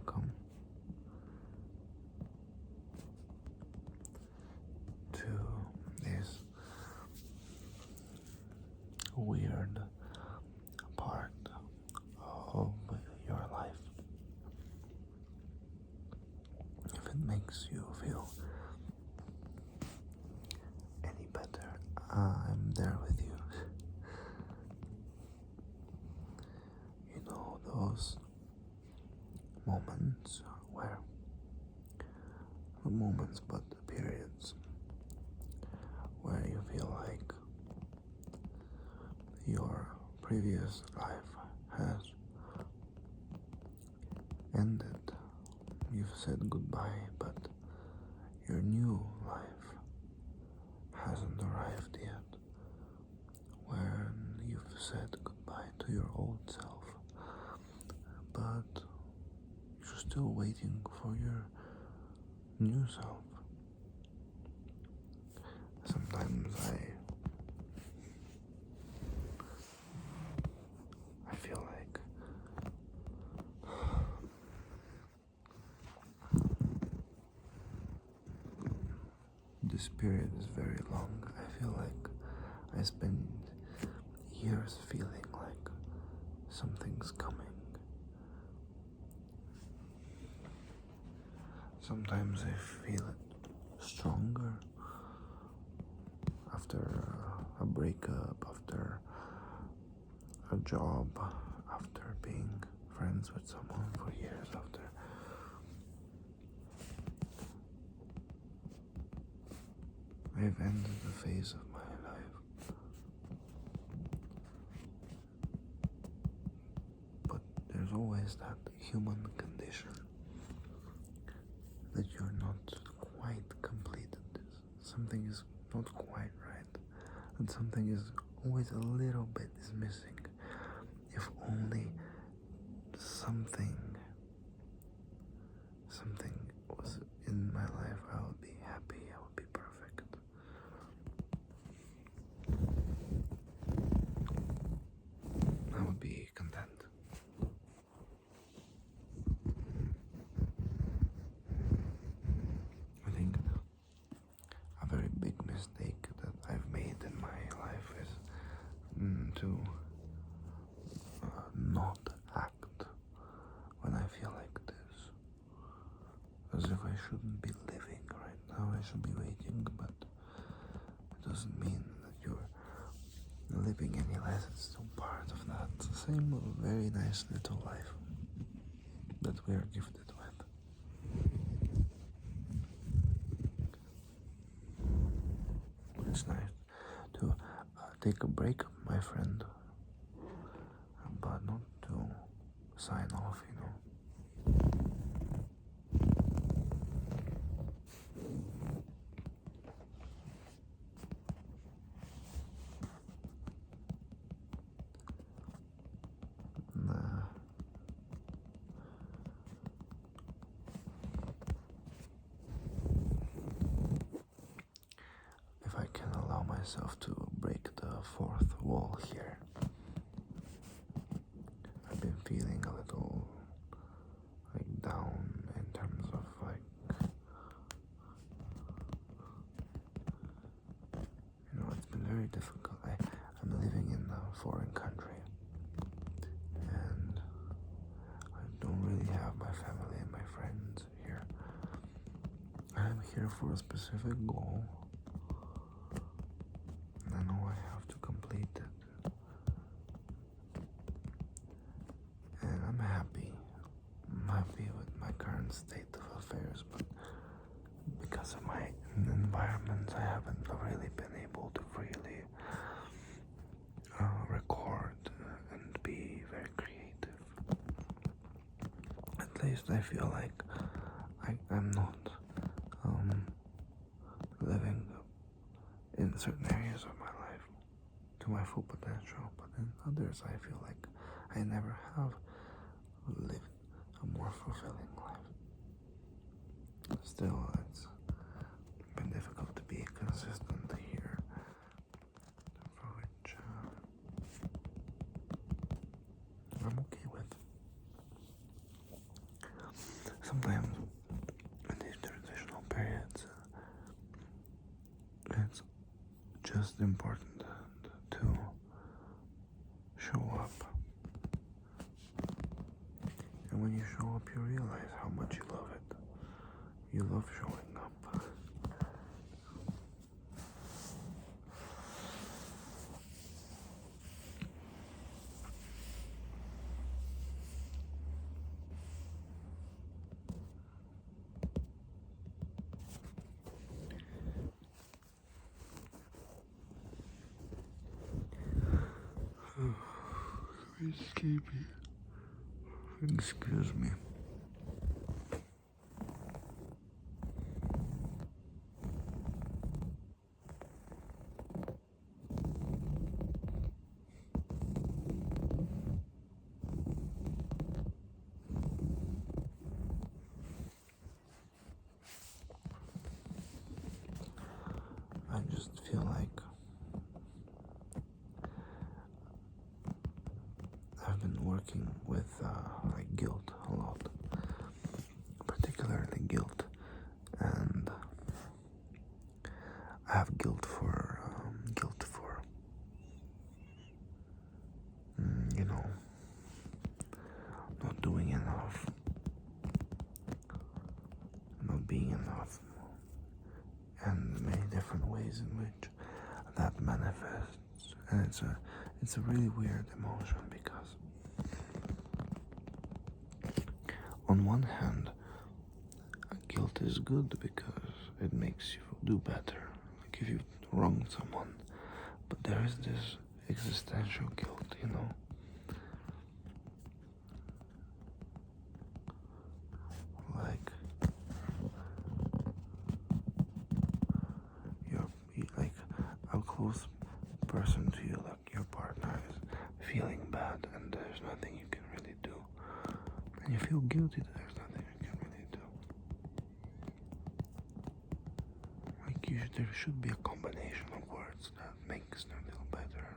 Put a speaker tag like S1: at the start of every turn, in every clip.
S1: welcome to this weird part of your life. If it makes you feel any better, I'm there with you. You know, those moments where, not moments but periods, where you feel like your previous life has ended. You've said goodbye, but your new life hasn't arrived yet. When you've said goodbye to your old self, but you're still waiting for your new self. Sometimes I feel like this period is very long. I feel like I spend years feeling like something's coming. Sometimes I feel it stronger after a breakup, after a job, after being friends with someone for years, after I've ended the phase of my life. But there's always that human condition that you're not quite completed. Something is not quite right, and something is always a little bit is missing. If only something was in my life, I would be happy, I would be perfect. I would be content. I think a very big mistake that I've made in my life is to not act when I feel like this. As if I shouldn't be living right now, I should be waiting, but it doesn't mean that you're living any less, it's still part of that same very nice little life that we are gifted with. It's nice to take a break, my friend, but not to sign off, you know. If I can allow myself to break the fourth wall here, I've been feeling a little like down in terms of like, you know, it's been very difficult. I'm living in a foreign country and I don't really have my family and my friends here. I'm here for a specific goal. I know I have to complete it, and I'm happy with my current state of affairs, but because of my environment I haven't really been able to freely record and be very creative. At least I feel like I'm not living in certain areas of my life to my full potential, but in others I feel like I never have lived a more fulfilling life. Still, it's been difficult to be consistent here, for which I'm okay with. just important to show up. And when you show up, you realize how much you love it. You love showing up. Very sleepy. Excuse me. I just feel like I've been working with like guilt a lot, particularly guilt, and I have guilt for you know, not doing enough, not being enough, and many different ways in which that manifests. And it's a really weird emotion because on one hand, guilt is good because it makes you do better, like if you wronged someone. But there is this existential guilt, you know, like like a close person to you, like your partner is feeling bad and there's nothing you can really do, and you feel guilty that there's nothing you can really do. Like there should be a combination of words that makes them feel better,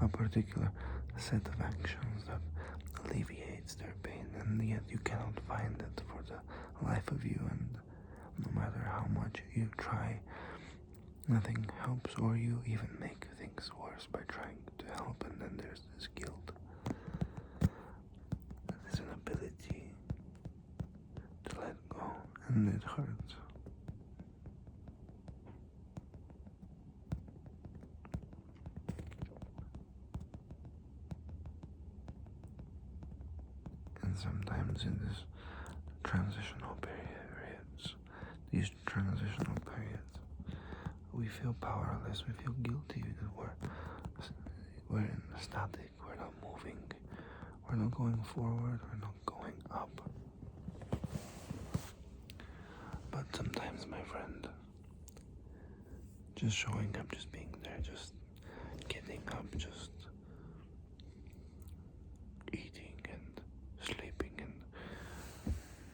S1: a particular set of actions that alleviates their pain, and yet you cannot find it for the life of you, and no matter how much you try, nothing helps, or you even make things worse by trying to help, and then there's this guilt, this inability to let go, and it hurts. And sometimes in this these transitional periods, we feel powerless, we feel guilty that we're in static, we're not moving, we're not going forward, we're not going up. But sometimes, my friend, just showing up, just being there, just getting up, just eating and sleeping and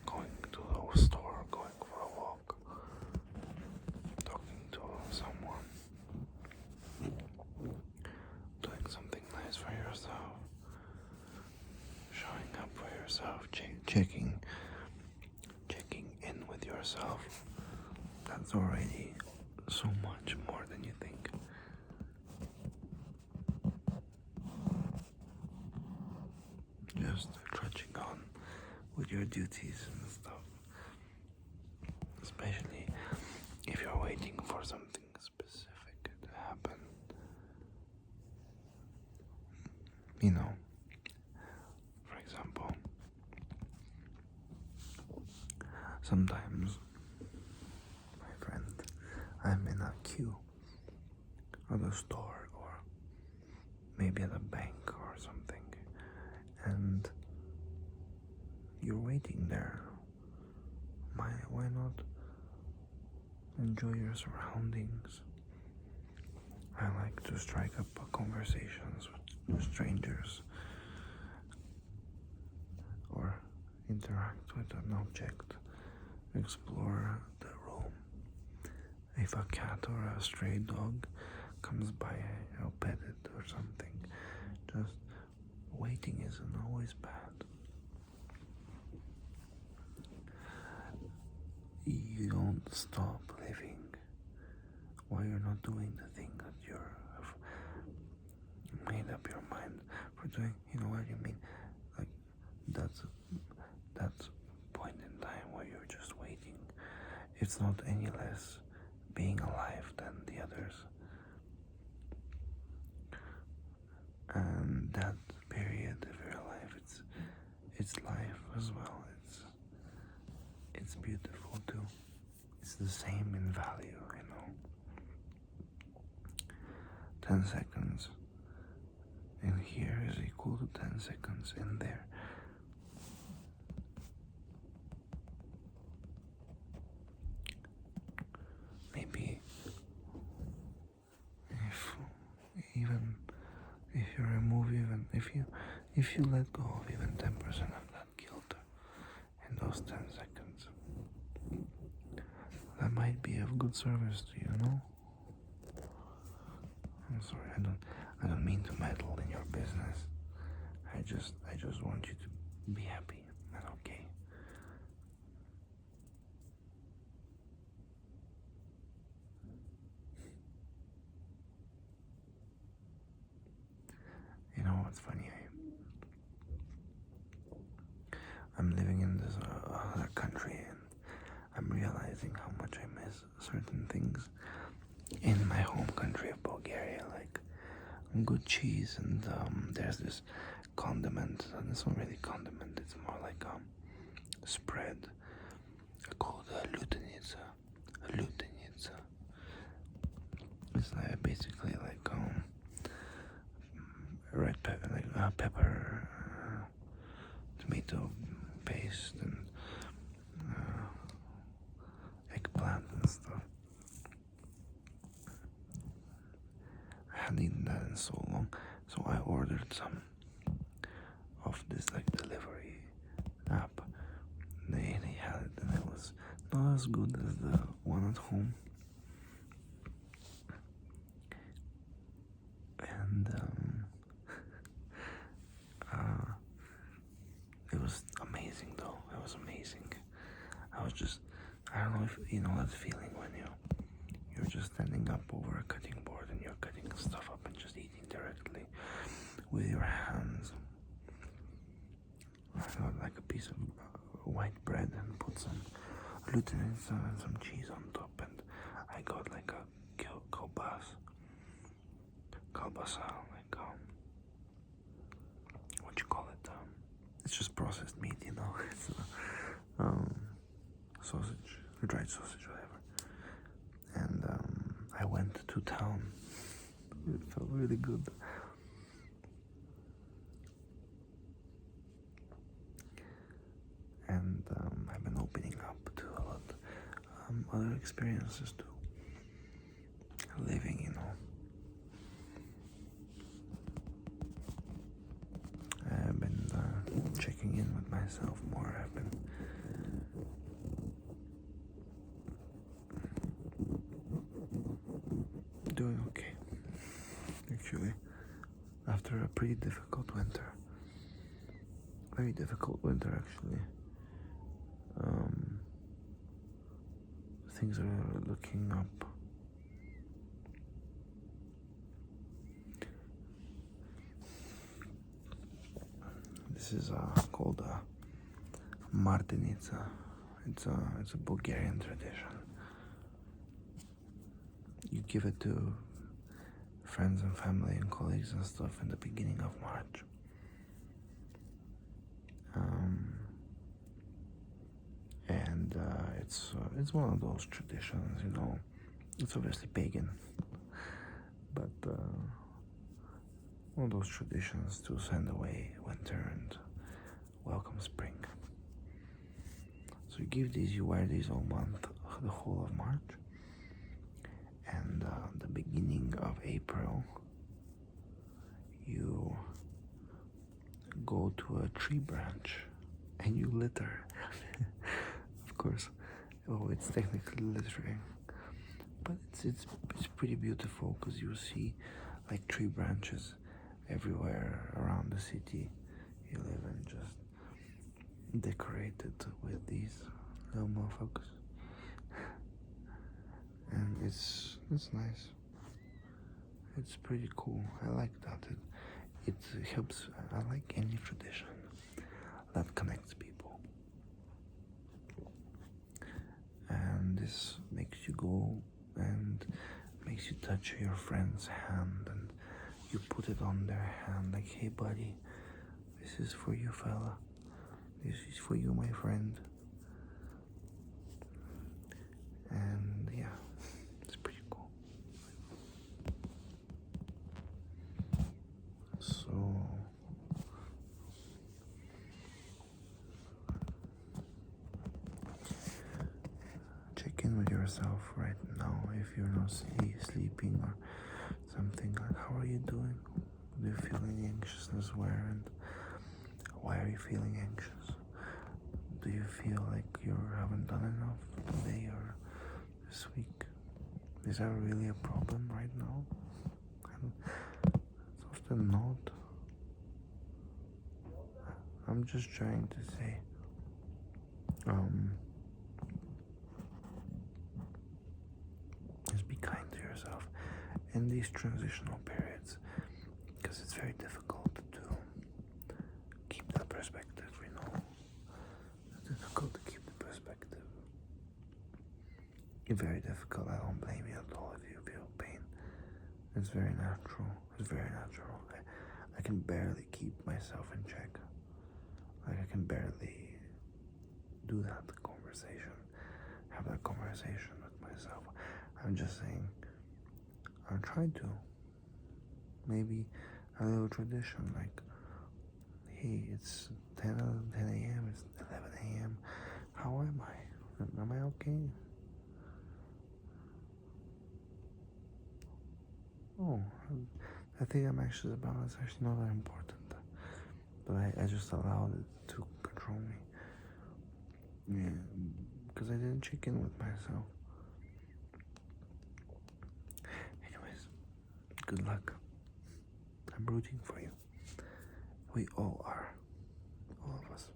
S1: going to the store, going for a walk, talking to someone, doing something nice for yourself, showing up for yourself, checking in with yourself. That's already so much more than you think. Just trudging on with your duties and stuff, especially if you're waiting for something specific to happen. You know, for example, sometimes, my friend, I'm in a queue at a store or maybe at a bank or something, and you're waiting there. Why not enjoy your surroundings? I like to strike up conversations with strangers or interact with an object, explore the room. If a cat or a stray dog comes by, I'll pet it or something. Just waiting isn't always bad. You don't stop living while you're not doing the thing that that you have made up your mind for doing. You know what you mean? Like that's that point in time where you're just waiting. It's not any less being alive than the others. And that period of your life, it's life as well. It's beautiful too. It's the same in value, 10 seconds in here is equal to 10 seconds in there. Maybe if you remove if you let go of even 10% of that guilt in those 10 seconds, that might be of good service to you, no? I'm sorry, I don't mean to meddle in your business. I just want you to be happy and okay. You know what's funny? I'm living in this other country, and I'm realizing how much I miss certain things in my home country of Bulgaria, like good cheese, and there's this condiment, and it's not really condiment, it's more like spread called lutenica. It's basically like red pepper, like pepper, tomato paste, and eggplant and stuff. I hadn't eaten that in so long, so I ordered some of this like delivery app. They had it, and it was not as good as the one at home. And it was amazing though. It was amazing. I don't know if you know that feeling when you're just standing up over a cutting board and you're cutting stuff up and just eating directly with your hands. I got like a piece of white bread and put some gluten and some cheese on top, and I got like a kalbasa, like what you call it? It's just processed meat, It's sausage, dried sausage, whatever. And I went to town. It felt really good. And I've been opening up to a lot other experiences too. Living, I've been checking in with myself more. I've been doing okay, actually, after a pretty difficult winter. Very difficult winter, actually. Things are looking up. This is called Martinica. It's a Bulgarian tradition. You give it to friends and family and colleagues and stuff in the beginning of March. And it's one of those traditions, It's obviously pagan, but one of those traditions to send away winter and welcome spring. So you wear these all month, the whole of March, and the beginning of April, you go to a tree branch and you litter. Of course, it's technically littering, but it's pretty beautiful because you see like tree branches everywhere around the city you live in, just decorated with these little motherfuckers, and it's nice. It's pretty cool. I like that. It helps. I like any tradition that connects people. And this makes you go and makes you touch your friend's hand and you put it on their hand like, hey buddy, this is for you, fella. This is for you, my friend. And yeah, it's pretty cool. So check in with yourself right now if you're not sleeping or something. Like, how are you doing? Do you feel any anxiousness? Where and why are you feeling anxious? Do you feel like you haven't done enough today or this week? Is that really a problem right now? It's often not. I'm just trying to say, just be kind to yourself in these transitional periods, because it's very difficult to keep that perspective, It's difficult to keep the perspective. It's very difficult. I don't blame you at all if you feel pain. It's very natural. It's very natural. I can barely keep myself in check. Like, I can barely do that conversation, have that conversation with myself. I'm just saying, I'll try to. Maybe a little tradition, like, hey, it's 10 a.m., it's 11 a.m. How am I? Am I okay? Oh, I think I'm anxious about it. It's actually not that important. But I just allowed it to control me. Yeah, because I didn't check in with myself. Anyways, good luck. I'm rooting for you. We all are. All of us.